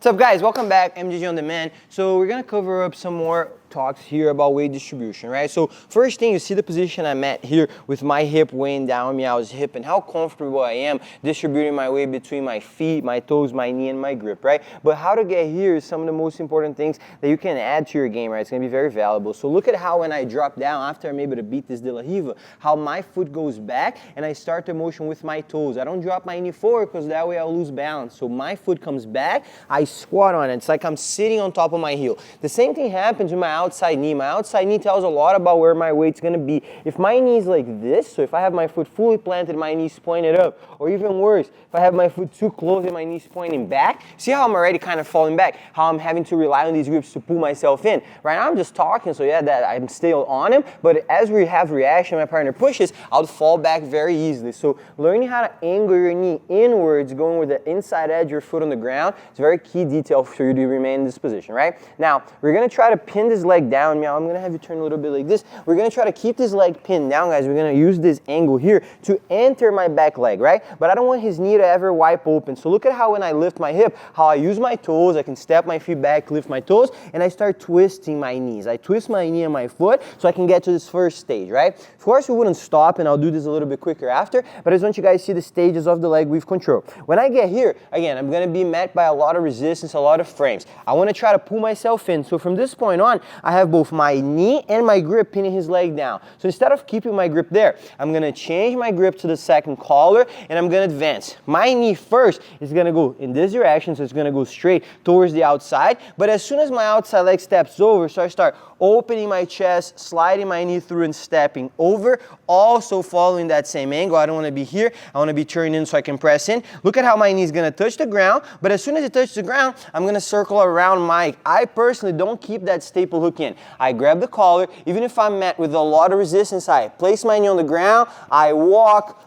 What's up, guys? Welcome back. MJJ on Demand. So we're gonna cover up some more talks here about weight distribution, right? So first thing, you see the position I'm at here with my hip weighing down Meow's hip and how comfortable I am distributing my weight between my feet, my toes, my knee, and my grip, right? But how to get here is some of the most important things that you can add to your game, right? It's gonna be very valuable. So look at how when I drop down after I'm able to beat this De La Riva, how my foot goes back and I start the motion with my toes. I don't drop my knee forward because that way I'll lose balance. So my foot comes back, I squat on it. It's like I'm sitting on top of my heel. The same thing happens with my outside knee. My outside knee tells a lot about where my weight's gonna be. If my knee's like this, so if I have my foot fully planted, my knee's pointed up, or even worse, if I have my foot too close and my knee's pointing back, see how I'm already kind of falling back, how I'm having to rely on these grips to pull myself in. Right now I'm just talking, so yeah, that I'm still on him, but as we have reaction, my partner pushes, I'll fall back very easily. So learning how to angle your knee inwards, going with the inside edge of your foot on the ground, is a very key detail for you to remain in this position, right? Now, we're gonna try to pin this leg down. Meow, I'm gonna have you turn a little bit like this. We're gonna try to keep this leg pinned down, guys. We're gonna use this angle here to enter my back leg, right? But I don't want his knee to ever wipe open. So look at how when I lift my hip, how I use my toes, I can step my feet back, lift my toes, and I start twisting my knees. I twist my knee and my foot so I can get to this first stage, right? Of course, we wouldn't stop, and I'll do this a little bit quicker after, but I just want you guys to see the stages of the leg with control. When I get here, again, I'm gonna be met by a lot of resistance, a lot of frames. I wanna try to pull myself in. So from this point on, I have both my knee and my grip pinning his leg down. So instead of keeping my grip there, I'm gonna change my grip to the second collar and I'm gonna advance. My knee first is gonna go in this direction, so it's gonna go straight towards the outside. But as soon as my outside leg steps over, so I start opening my chest, sliding my knee through and stepping over, also following that same angle. I don't wanna be here, I wanna be turning in so I can press in. Look at how my knee is gonna touch the ground, but as soon as it touches the ground, I'm gonna circle around I personally don't keep that staple hook in. I grab the collar, even if I'm met with a lot of resistance, I place my knee on the ground, I walk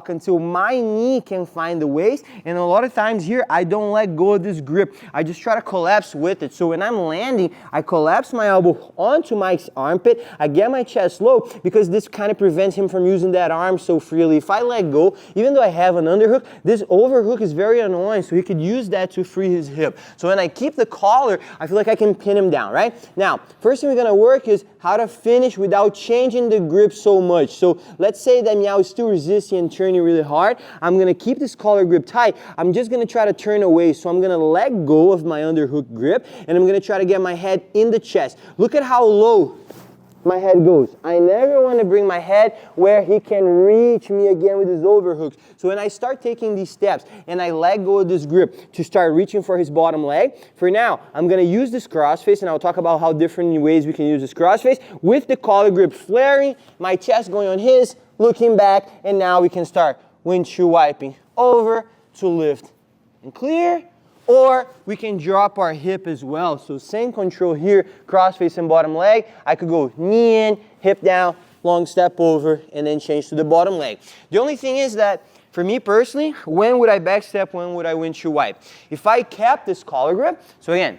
until my knee can find the waist, and a lot of times here I don't let go of this grip. I just try to collapse with it. So when I'm landing, I collapse my elbow onto my armpit, I get my chest low because this kind of prevents him from using that arm so freely. If I let go, even though I have an underhook, this overhook is very annoying, so he could use that to free his hip. So when I keep the collar, I feel like I can pin him down, right? Now, first thing we're gonna work is how to finish without changing the grip so much. So let's say that Meow is still resisting and turning really hard. I'm gonna keep this collar grip tight. I'm just gonna try to turn away. So I'm gonna let go of my underhook grip and I'm gonna try to get my head in the chest. Look at how low my head goes. I never want to bring my head where he can reach me again with his overhooks. So when I start taking these steps and I let go of this grip to start reaching for his bottom leg, for now, I'm going to use this crossface, and I'll talk about how different ways we can use this crossface with the collar grip flaring, my chest going on his, looking back, and now we can start windshield wiping over to lift and clear. Or we can drop our hip as well. So same control here, crossface and bottom leg. I could go knee in, hip down, long step over, and then change to the bottom leg. The only thing is that for me personally, when would I back step, when would I windshield wipe? If I kept this collar grip, so again,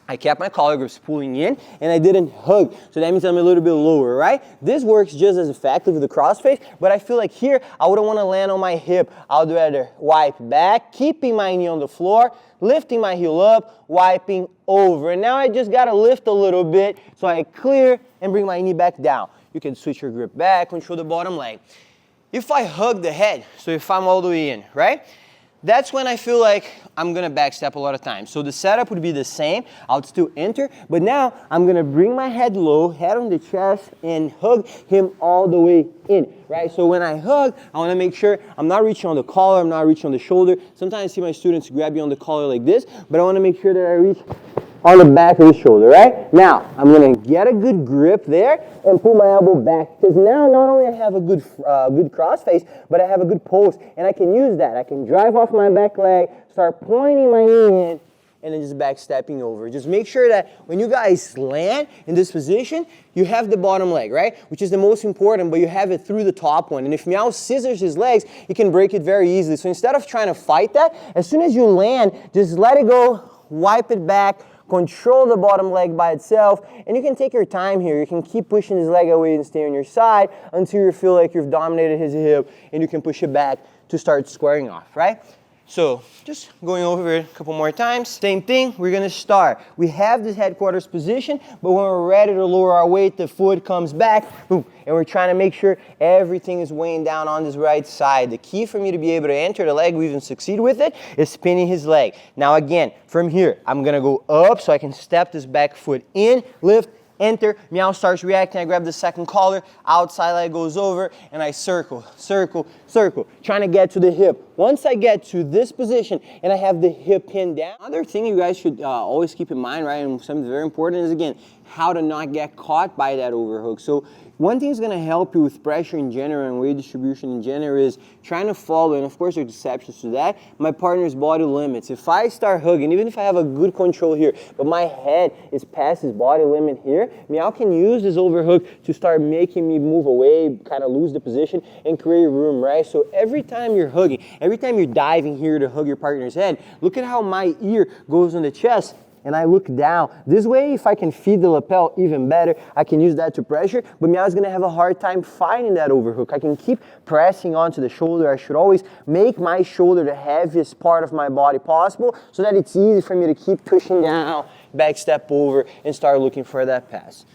I kept my collar grips pulling in and I didn't hug. So that means I'm a little bit lower, right? This works just as effective with the crossface, but I feel like here I wouldn't want to land on my hip. I would rather wipe back, keeping my knee on the floor, lifting my heel up, wiping over. And now I just got to lift a little bit so I clear and bring my knee back down. You can switch your grip back, control the bottom leg. If I hug the head, so if I'm all the way in, right? That's when I feel like I'm gonna backstep a lot of times. So the setup would be the same. I'll still enter, but now I'm gonna bring my head low, head on the chest, and hug him all the way in, right? So when I hug, I wanna make sure I'm not reaching on the collar, I'm not reaching on the shoulder. Sometimes I see my students grab you on the collar like this, but I wanna make sure that I reach on the back of the shoulder, right? Now, I'm gonna get a good grip there and pull my elbow back, because now not only I have a good crossface, but I have a good post, and I can use that. I can drive off my back leg, start pointing my knee in, and then just back stepping over. Just make sure that when you guys land in this position, you have the bottom leg, right? Which is the most important, but you have it through the top one. And if Meow scissors his legs, he can break it very easily. So instead of trying to fight that, as soon as you land, just let it go, wipe it back, control the bottom leg by itself, and you can take your time here. You can keep pushing his leg away and stay on your side until you feel like you've dominated his hip, and you can push it back to start squaring off, right? So just going over it a couple more times. Same thing, we're gonna start. We have this headquarters position, but when we're ready to lower our weight, the foot comes back, boom, and we're trying to make sure everything is weighing down on this right side. The key for me to be able to enter the leg, we even succeed with it, is spinning his leg. Now again, from here, I'm gonna go up so I can step this back foot in, lift, enter, Meow starts reacting, I grab the second collar, outside leg goes over, and I circle, circle, circle, trying to get to the hip. Once I get to this position and I have the hip pinned down, another thing you guys should always keep in mind, right, and something very important is, again, how to not get caught by that overhook. So one thing that's going to help you with pressure in general and weight distribution in general is trying to follow, and of course there's exceptions to that, my partner's body limits. If I start hugging, even if I have a good control here, but my head is past his body limit here, Meow can use this overhook to start making me move away, kind of lose the position, and create room, right? So every time you're hugging, every time you're diving here to hug your partner's head, look at how my ear goes on the chest, and I look down. This way, if I can feed the lapel even better, I can use that to pressure, but Meow's gonna have a hard time finding that overhook. I can keep pressing onto the shoulder. I should always make my shoulder the heaviest part of my body possible so that it's easy for me to keep pushing down, back step over, and start looking for that pass.